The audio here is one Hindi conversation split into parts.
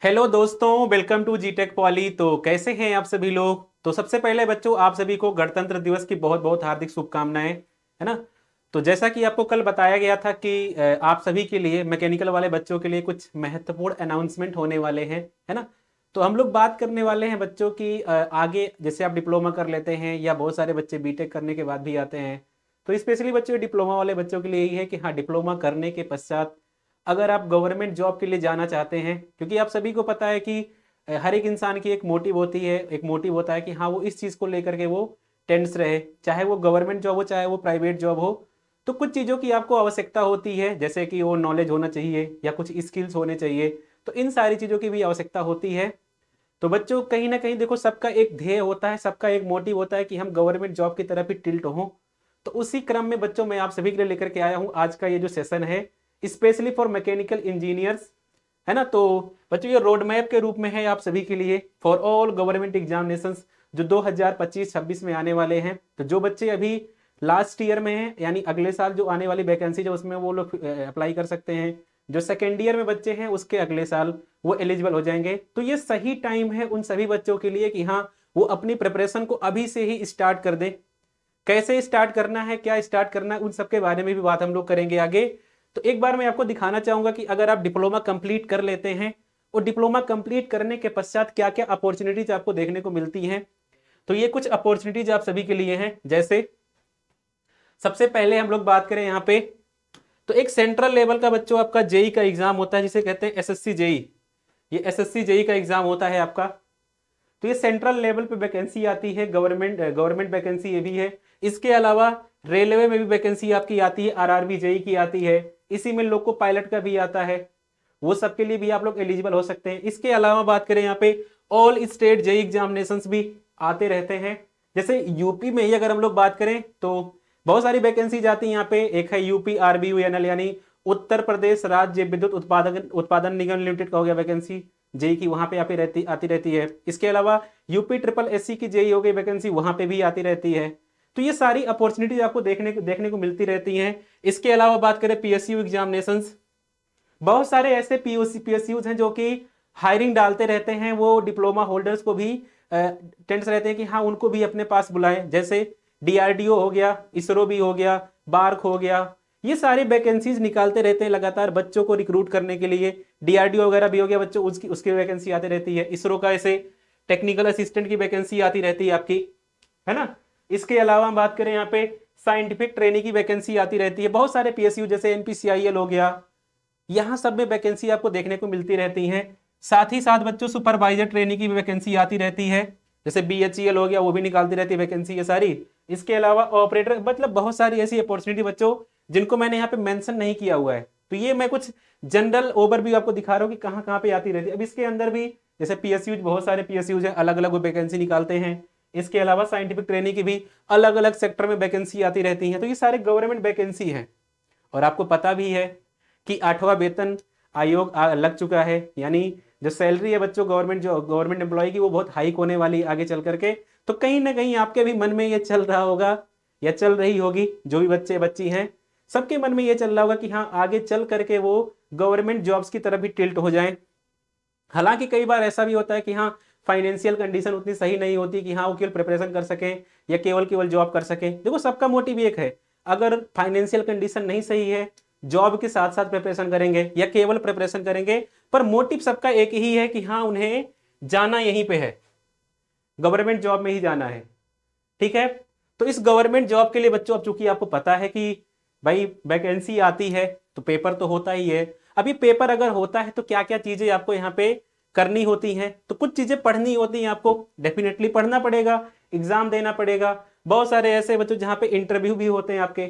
हेलो दोस्तों, वेलकम टू जीटेक पॉली। तो कैसे हैं आप सभी लोग। तो सबसे पहले बच्चों, आप सभी को गणतंत्र दिवस की बहुत बहुत हार्दिक शुभकामनाएं, है ना। तो जैसा कि आपको कल बताया गया था कि आप सभी के लिए, मैकेनिकल वाले बच्चों के लिए कुछ महत्वपूर्ण अनाउंसमेंट होने वाले हैं, है ना। तो हम लोग बात करने वाले हैं बच्चों की आगे जैसे आप डिप्लोमा कर लेते हैं या बहुत सारे बच्चे बीटेक करने के बाद भी आते हैं। तो स्पेशली बच्चों डिप्लोमा वाले बच्चों के लिए यही है कि हाँ, डिप्लोमा करने के पश्चात अगर आप गवर्नमेंट जॉब के लिए जाना चाहते हैं, क्योंकि आप सभी को पता है कि हर एक इंसान की एक मोटिव होती है, एक मोटिव होता है कि हाँ, वो इस चीज़ को लेकर के वो टेंस रहे, चाहे वो गवर्नमेंट जॉब हो चाहे वो प्राइवेट जॉब हो। तो कुछ चीज़ों की आपको आवश्यकता होती है, जैसे कि वो नॉलेज होना चाहिए या कुछ स्किल्स होने चाहिए। तो इन सारी चीज़ों की भी आवश्यकता होती है। तो बच्चों कहीं ना कहीं देखो, सबका एक ध्येय होता है, सबका एक मोटिव होता है कि हम गवर्नमेंट जॉब की तरफ ही टिल्ट हों। तो उसी क्रम में बच्चों मैं आप सभी के लिए लेकर के आया हूं आज का ये जो सेशन है, स्पेशली फॉर मैकेनिकल इंजीनियर्स, है ना। तो बच्चों ये रोड मैप के रूप में है आप सभी के लिए फॉर ऑल गवर्नमेंट एग्जामिनेशंस जो 2025-26 में आने वाले हैं। तो जो बच्चे अभी लास्ट ईयर में हैं, यानी अगले साल जो आने वाली वैकेंसी जो उसमें वो लोग अप्लाई कर सकते हैं। जो सेकेंड ईयर में बच्चे हैं उसके अगले साल वो एलिजिबल हो जाएंगे। तो ये सही टाइम है उन सभी बच्चों के लिए कि हाँ, वो अपनी प्रिपरेशन को अभी से ही स्टार्ट कर दें। कैसे स्टार्ट करना है, क्या स्टार्ट करना है, उन सब के बारे में भी बात हम लोग करेंगे आगे। तो एक बार मैं आपको दिखाना चाहूंगा कि अगर आप डिप्लोमा कंप्लीट कर लेते हैं और डिप्लोमा कंप्लीट करने के पश्चात क्या क्या अपॉर्चुनिटीज आपको देखने को मिलती हैं। तो ये कुछ अपॉर्चुनिटीज आप सभी के लिए हैं। जैसे सबसे पहले हम लोग बात करें यहाँ पे, तो एक सेंट्रल लेवल का बच्चों आपका जेई का एग्जाम होता है जिसे कहते हैं एसएससी जेई। ये एसएससी जेई का एग्जाम होता है आपका। तो ये सेंट्रल लेवल पे वैकेंसी आती है, गवर्नमेंट गवर्नमेंट वैकेंसी ये भी है। इसके अलावा रेलवे में भी वैकेंसी आपकी आती है, आरआरबी जेई की आती है। इसी में लोको पायलट का भी आता है, वो सब के लिए भी आप लोग एलिजिबल हो सकते हैं। इसके अलावा बात करें यहाँ पे ऑल स्टेट जेई एग्जामिनेशंस भी आते रहते हैं। जैसे यूपी में ही अगर हम लोग बात करें तो बहुत सारी वैकेंसी जाती है यहाँ पे। एक है यूपी आरबीयूएनएल यानी उत्तर प्रदेश राज्य विद्युत उत्पादन उत्पादन निगम लिमिटेड का हो गया वैकेंसी जेई की, वहां पे आती रहती है। इसके अलावा यूपी ट्रिपल एससी की जेई हो गई वैकेंसी, वहां पे भी आती रहती है। तो ये सारी अपॉर्चुनिटीज आपको देखने को मिलती रहती हैं। इसके अलावा बात करें पीएसयू एग्जामिनेशंस, बहुत सारे ऐसे पीएसयूज हैं जो कि हायरिंग डालते रहते हैं। वो डिप्लोमा होल्डर्स को भी टेंस रहते हैं कि हाँ, उनको भी अपने पास बुलाएं। जैसे डीआरडीओ हो गया, इसरो भी हो गया, बार्क हो गया, ये सारी वैकेंसीज निकालते रहते हैं लगातार बच्चों को रिक्रूट करने के लिए। डीआरडीओ वगैरह भी हो गया बच्चों, उसकी उसकी वैकेंसी आती रहती है। इसरो का ऐसे टेक्निकल असिस्टेंट की वैकेंसी आती रहती है आपकी, है ना। इसके अलावा हम बात करें यहाँ पे साइंटिफिक ट्रेनिंग की वैकेंसी आती रहती है। बहुत सारे पीएसयू जैसे एनपीसीआईएल हो गया, यहाँ सब में वैकेंसी आपको देखने को मिलती रहती है। साथ ही साथ बच्चों सुपरवाइजर ट्रेनिंग की भी वैकेंसी आती रहती है। जैसे बीएचईएल हो गया, वो भी निकालती रहती है वैकेंसी ये सारी। इसके अलावा ऑपरेटर, मतलब बहुत सारी ऐसी अपॉर्चुनिटी बच्चों जिनको मैंने यहाँ पे मेंशन नहीं किया हुआ है। तो ये मैं कुछ जनरल ओवरव्यू आपको दिखा रहा हूँ कि कहाँ कहाँ पे आती रहती है। अब इसके अंदर भी जैसे पीएसयूज, बहुत सारे पीएसयूज हैं, अलग अलग वो वैकेंसी निकालते हैं। इसके अलावा साइंटिफिक ट्रेनिंग की भी अलग अलग सेक्टर में वैकेंसी आती रहती है। तो ये सारे गवर्नमेंट वैकेंसी है। और आपको पता भी है कि 8वां वेतन आयोग लग चुका है, यानी जो सैलरी है बच्चों गवर्नमेंट, जो गवर्नमेंट एम्प्लॉय की, वो बहुत हाइक होने वाली है आगे चल करके। तो कहीं ना कहीं आपके भी मन में ये चल रहा होगा या चल रही होगी, जो भी बच्चे बच्ची हैं सबके मन में ये चल रहा होगा कि हाँ, आगे चल करके वो गवर्नमेंट जॉब्स की तरफ भी टिल्ट हो जाएं। हालांकि कई बार ऐसा भी होता है कि हाँ, फाइनेंशियल कंडीशन उतनी सही नहीं होती कि हाँ, वो केवल प्रिपरेशन कर सकें या केवल केवल जॉब कर सकें। देखो, सबका मोटिव एक है। अगर फाइनेंशियल कंडीशन नहीं सही है, जॉब के साथ साथ प्रिपरेशन करेंगे या केवल प्रिपरेशन करेंगे, पर मोटिव सबका एक ही है कि हाँ, उन्हें जाना यहीं पे है, गवर्नमेंट जॉब में ही जाना है। ठीक है। तो इस गवर्नमेंट जॉब के लिए बच्चों, अब चूंकि आपको पता है कि भाई वैकेंसी आती है तो पेपर तो होता ही है। अभी पेपर अगर होता है तो क्या क्या चीजें आपको यहाँ पे करनी होती हैं, तो कुछ चीजें पढ़नी होती हैं आपको, डेफिनेटली पढ़ना पड़ेगा, एग्जाम देना पड़ेगा। बहुत सारे ऐसे बच्चों जहाँ पे इंटरव्यू भी होते हैं आपके,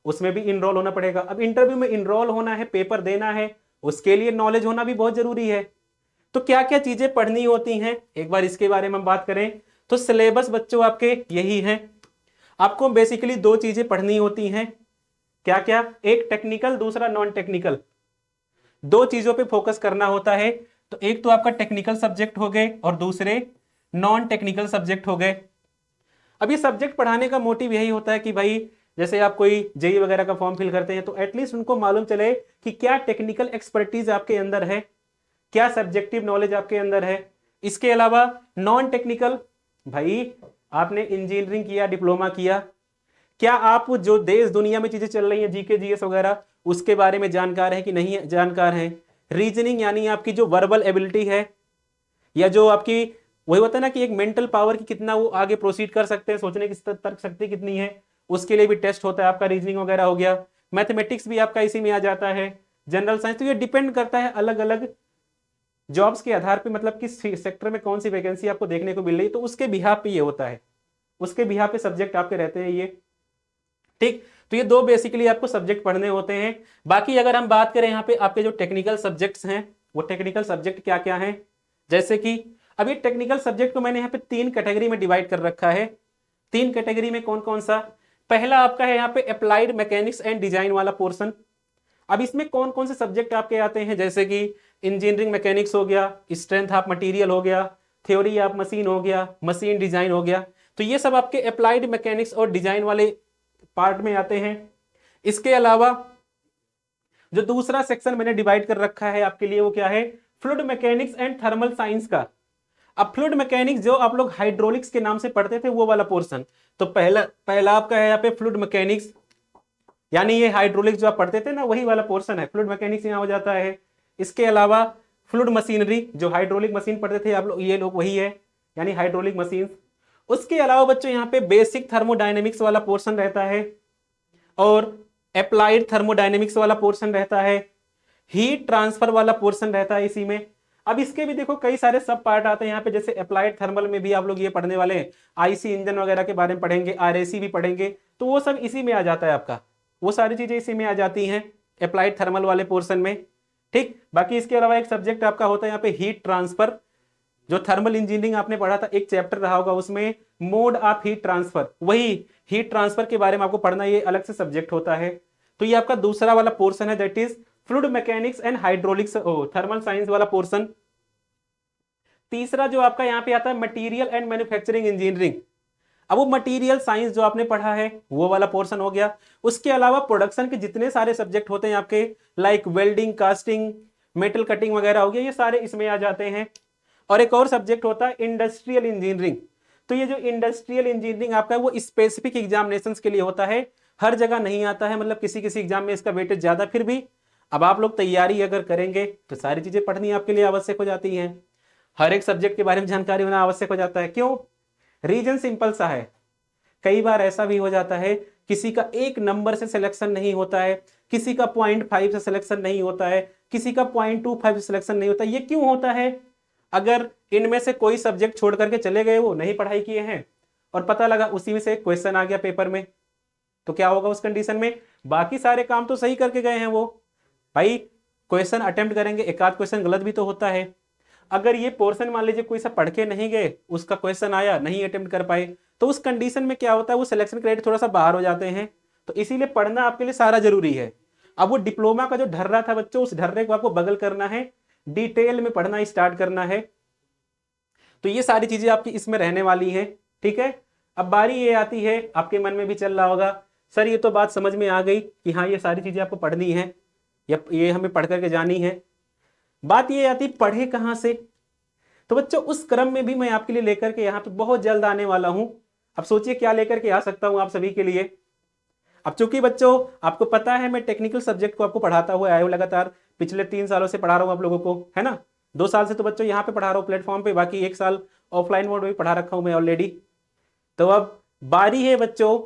उसमें भी इनरोल होना पड़ेगा। अब इंटरव्यू में इनरोल होना है, पेपर देना है, उसके लिए नॉलेज होना भी बहुत जरूरी है। तो क्या क्या चीजें पढ़नी होती हैं, एक बार इसके बारे में हम बात करें तो सिलेबस बच्चों आपके यही है। आपको बेसिकली दो चीजें पढ़नी होती हैं। क्या क्या? एक टेक्निकल, दूसरा नॉन टेक्निकल। दो चीजों पे फोकस करना होता है। तो एक तो आपका टेक्निकल सब्जेक्ट हो गए और दूसरे नॉन टेक्निकल सब्जेक्ट हो गए। अब ये सब्जेक्ट पढ़ाने का मोटिव यही होता है कि भाई जैसे आप कोई जेई वगैरह का फॉर्म फिल करते हैं तो एटलीस्ट उनको मालूम चले कि क्या टेक्निकल एक्सपर्टीज आपके अंदर है, क्या सब्जेक्टिव नॉलेज आपके अंदर है। इसके अलावा नॉन टेक्निकल, भाई आपने इंजीनियरिंग किया, डिप्लोमा किया, क्या आप जो देश दुनिया में चीजें चल रही हैं जीके जीएस वगैरह उसके बारे में जानकार है कि नहीं जानकार है। रीजनिंग यानी आपकी जो वर्बल एबिलिटी है, या जो आपकी वही होता है ना कि एक मेंटल पावर की कितना वो आगे प्रोसीड कर सकते हैं, सोचने की तर्क शक्ति कितनी है, उसके लिए भी टेस्ट होता है आपका। रीजनिंग वगैरह हो गया, मैथमेटिक्स भी आपका इसी में आ जाता है, जनरल साइंस। तो ये डिपेंड करता है अलग अलग जॉब्स के आधार पे, मतलब किस सेक्टर में कौन सी वैकेंसी आपको देखने को मिल रही है, तो उसके बिहाफ पे ये होता है, उसके बिहाफ पे सब्जेक्ट आपके रहते हैं ये। ठीक, तो ये दो बेसिकली आपको सब्जेक्ट पढ़ने होते हैं। बाकी अगर हम बात करें यहाँ पे आपके जो टेक्निकल सब्जेक्ट्स हैं, वो टेक्निकल सब्जेक्ट क्या क्या हैं, जैसे कि अब ये टेक्निकल सब्जेक्ट को मैंने यहाँ पे 3 कैटेगरी में डिवाइड कर रखा है। 3 कैटेगरी में कौन कौन सा, पहला आपका है यहाँ पे अप्लाइड मैकेनिक्स एंड डिजाइन वाला पोर्शन। अब इसमें कौन कौन से सब्जेक्ट आपके आते हैं, जैसे कि इंजीनियरिंग मैकेनिक्स हो गया, स्ट्रेंथ ऑफ मटेरियल हो गया, थ्योरी ऑफ मशीन हो गया, मशीन डिजाइन हो गया। तो ये सब आपके अप्लाइड मैकेनिक्स और डिजाइन वाले पार्ट में आते हैं। इसके अलावा जो दूसरा सेक्शन मैंने डिवाइड कर रखा है आपके लिए, वो क्या है, fluid mechanics and thermal science का। अब फ्लूइड मैकेनिक्स जो आप लोग हाइड्रोलिक्स के नाम से पढ़ते थे, वो वाला पोर्शन। तो पहला आपका है यहाँ पे फ्लूइड मैकेनिक्स, यानी ये हाइड्रोलिक्स जो आप पढ़ते थे ना, वही वाला पोर्शन है, फ्लूइड मैकेनिक्स यहाँ हो जाता है। इसके अलावा फ्लूइड मशीनरी, जो हाइड्रोलिक मशीन पढ़ते थे आप लोग, ये लोग वही है, यानी हाइड्रोलिक मशीन। उसके अलावा बच्चों यहाँ पे बेसिक थर्मोडायनेमिक्स वाला पोर्शन रहता है, और अप्लाइड थर्मोडायनेमिक्स वाला पोर्शन रहता है, हीट ट्रांसफर वाला पोर्शन रहता है इसी में। अब इसके भी देखो कई सारे सब पार्ट आते हैं यहाँ पे, जैसे अप्लाइड थर्मल में भी आप लोग ये पढ़ने वाले हैं, आईसी इंजन वगैरह के बारे में पढ़ेंगे, आरएसी भी पढ़ेंगे, तो वो सब इसी में आ जाता है आपका, वो सारी चीजें इसी में आ जाती हैं अप्लाइड थर्मल वाले पोर्शन में। ठीक, बाकी इसके अलावा एक सब्जेक्ट आपका होता है यहाँ पे हीट ट्रांसफर, जो थर्मल इंजीनियरिंग आपने पढ़ा था, एक चैप्टर रहा होगा उसमें, मोड ऑफ हीट ट्रांसफर, वही हीट ट्रांसफर के बारे में आपको पढ़ना, ये अलग से सब्जेक्ट होता है। तो ये आपका दूसरा वाला पोर्शन है, that is fluid mechanics and hydraulics thermal science वाला पोर्शन। तीसरा जो आपका यहाँ पे आता है मटेरियल एंड मैन्युफैक्चरिंग इंजीनियरिंग। अब वो मटेरियल साइंस जो आपने पढ़ा है वो वाला पोर्शन हो गया। उसके अलावा प्रोडक्शन के जितने सारे सब्जेक्ट होते हैं आपके, like welding, casting, metal cutting वगैरह हो गया, ये सारे इसमें आ जाते हैं। और एक और सब्जेक्ट होता है इंडस्ट्रियल इंजीनियरिंग। तो ये जो इंडस्ट्रियल इंजीनियरिंग आपका है, वो स्पेसिफिक एग्जामिनेशंस के लिए होता है, हर जगह नहीं आता है, मतलब किसी किसी एग्जाम में इसका वेटेज ज्यादा। फिर भी अब आप लोग तैयारी अगर करेंगे तो सारी चीजें पढ़नी आपके लिए आवश्यक हो जाती हैं, हर एक सब्जेक्ट के बारे में जानकारी होना आवश्यक हो जाता है। क्यों, रीजन सिंपल सा है, कई बार ऐसा भी हो जाता है किसी का 1 नंबर से सिलेक्शन नहीं होता है, किसी का 0.5 से सिलेक्शन नहीं होता है, किसी का 0.25 से सिलेक्शन नहीं होता। ये क्यों होता है, अगर इनमें से कोई सब्जेक्ट छोड़ करके चले गए, वो नहीं पढ़ाई किए हैं, और पता लगा उसी में से एक क्वेश्चन आ गया पेपर में, तो क्या होगा उस कंडीशन में, बाकी सारे काम तो सही करके गए हैं वो, भाई क्वेश्चन अटेम्प्ट करेंगे, एक आध क्वेश्चन गलत भी तो होता है। अगर ये पोर्शन मान लीजिए कोई सा पढ़ के नहीं गए, उसका क्वेश्चन आया, नहीं अटेम्प्ट कर पाए, तो उस कंडीशन में क्या होता है, वो सिलेक्शन क्राइटेरिया थोड़ा सा बाहर हो जाते हैं। तो इसीलिए पढ़ना आपके लिए सारा जरूरी है। अब वो डिप्लोमा का जो ढर्रा था बच्चों, उस ढर्रे को आपको बगल करना है, डिटेल में पढ़ना स्टार्ट करना है। तो ये सारी चीजें आपकी इसमें रहने वाली हैं। ठीक है, अब बारी ये आती है, आपके मन में भी चल रहा होगा, सर ये तो बात समझ में आ गई कि हाँ ये सारी चीजें आपको पढ़नी है, या ये हमें पढ़ करके जानी है। बात ये आती पढ़े कहां से, तो बच्चों उस क्रम में भी मैं आपके लिए लेकर के यहाँ पे बहुत जल्द आने वाला हूं। अब सोचिए क्या लेकर के आ सकता हूं आप सभी के लिए। अब चूंकि बच्चों आपको पता है मैं टेक्निकल सब्जेक्ट को आपको पढ़ाता हुआ आया हूं लगातार, पिछले 3 सालों से पढ़ा रहा हूं आप लोगों को, है ना। 2 साल से तो बच्चों यहाँ पे पढ़ा रहा हूँ प्लेटफॉर्म पे, बाकी 1 साल ऑफलाइन मोड में भी पढ़ा रखा हूं मैं ऑलरेडी। तो अब बारी है बच्चों,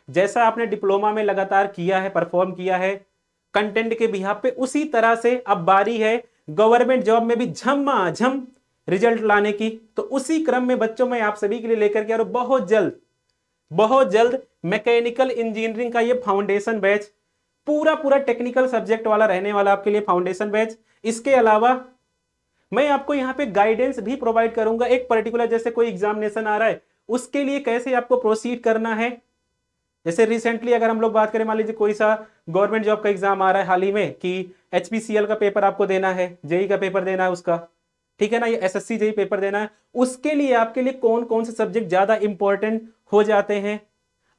जैसा आपने डिप्लोमा में लगातार किया है, परफॉर्म किया है कंटेंट के बिहाफ पे, उसी तरह से अब बारी है गवर्नमेंट जॉब में भी झमाझम रिजल्ट लाने की। तो उसी क्रम में बच्चों मैं आप सभी के लिए लेकर के आ रहा हूं बहुत जल्द मैकेनिकल इंजीनियरिंग का ये फाउंडेशन बैच, पूरा टेक्निकल सब्जेक्ट वाला रहने वाला आपके लिए फाउंडेशन बैच। इसके अलावा मैं आपको यहाँ पे गाइडेंस भी प्रोवाइड करूंगा, एक पर्टिकुलर जैसे कोई एग्जामिनेशन आ रहा है उसके लिए कैसे आपको प्रोसीड करना है। जैसे रिसेंटली अगर हम लोग बात करें, मान लीजिए कोई सा गवर्नमेंट जॉब का एग्जाम आ रहा है हाल ही में, कि एचपीसीएल का पेपर आपको देना है, जेई का पेपर देना है उसका, ठीक है ना, ये एसएससी जेई पेपर देना है, उसके लिए आपके लिए कौन कौन से सब्जेक्ट ज्यादा इंपॉर्टेंट हो जाते हैं,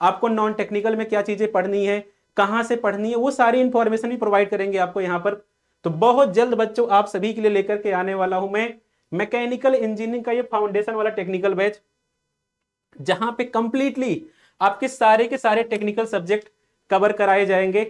आपको नॉन टेक्निकल में क्या चीजें पढ़नी है, कहां से पढ़नी है, वो सारी इंफॉर्मेशन भी प्रोवाइड करेंगे आपको यहाँ पर। तो बहुत जल्द बच्चों आप सभी के लिए लेकर के आने वाला हूं मैं मैकेनिकल इंजीनियरिंग का ये फाउंडेशन वाला टेक्निकल बैच, जहां पे कंप्लीटली आपके सारे के सारे टेक्निकल सब्जेक्ट कवर कराए जाएंगे।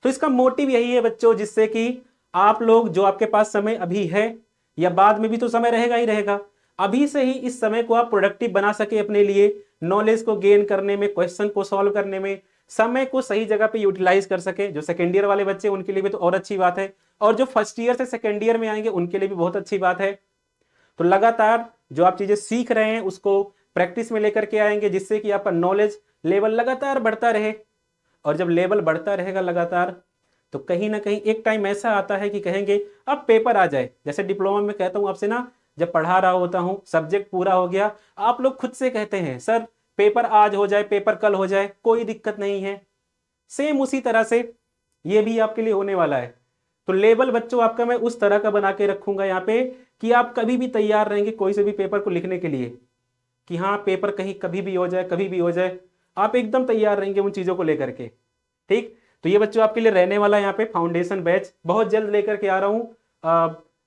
तो इसका मोटिव यही है बच्चों, जिससे कि आप लोग जो आपके पास समय अभी है या बाद में भी तो समय रहेगा ही रहेगा, अभी से ही इस समय को आप प्रोडक्टिव बना सके अपने लिए, नॉलेज को गेन करने में, क्वेश्चन को सॉल्व करने में, समय को सही जगह पे यूटिलाइज कर सके। जो सेकेंड ईयर वाले बच्चे उनके लिए भी तो और अच्छी बात है, और जो फर्स्ट ईयर से सेकेंड ईयर में आएंगे उनके लिए भी बहुत अच्छी बात है। तो लगातार जो आप चीजें सीख रहे हैं उसको प्रैक्टिस में लेकर के आएंगे, जिससे कि आपका नॉलेज लेवल लगातार बढ़ता रहे। और जब लेवल बढ़ता रहेगा लगातार, तो कहीं ना कहीं एक टाइम ऐसा आता है कि कहेंगे अब पेपर आ जाए। जैसे डिप्लोमा में कहता हूं आपसे ना, जब पढ़ा रहा होता हूं, सब्जेक्ट पूरा हो गया, आप लोग खुद से कहते हैं सर पेपर आज हो जाए, पेपर कल हो जाए, कोई दिक्कत नहीं है। सेम उसी तरह से ये भी आपके लिए होने वाला है। तो लेवल बच्चों आपका मैं उस तरह का बना के रखूंगा यहाँ पे कि आप कभी भी तैयार रहेंगे कोई से भी पेपर को लिखने के लिए, कि हाँ पेपर कहीं कभी भी हो जाए, कभी भी हो जाए, आप एकदम तैयार रहेंगे उन चीजों को लेकर के। ठीक, तो ये बच्चों आपके लिए रहने वाला यहाँ पे फाउंडेशन बैच बहुत जल्द लेकर के आ रहा हूँ।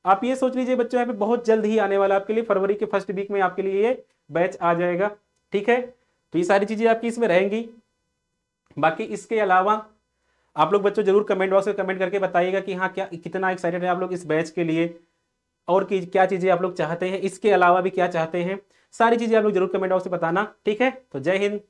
आप ये सोच लीजिए बच्चों, यहाँ पे बहुत जल्द ही आने वाला आपके लिए, फरवरी के फर्स्ट वीक में आपके लिए ये बैच आ जाएगा। ठीक है, तो ये सारी चीजें आपकी इसमें रहेंगी। बाकी इसके अलावा आप लोग बच्चों जरूर कमेंट बॉक्स में कमेंट करके बताइएगा कि हाँ क्या कितना एक्साइटेड है आप लोग इस बैच के लिए, और क्या चीजें आप लोग चाहते हैं, इसके अलावा भी क्या चाहते हैं, सारी चीजें आप लोग जरूर कमेंट बॉक्स में बताना। ठीक है, तो जय हिंद।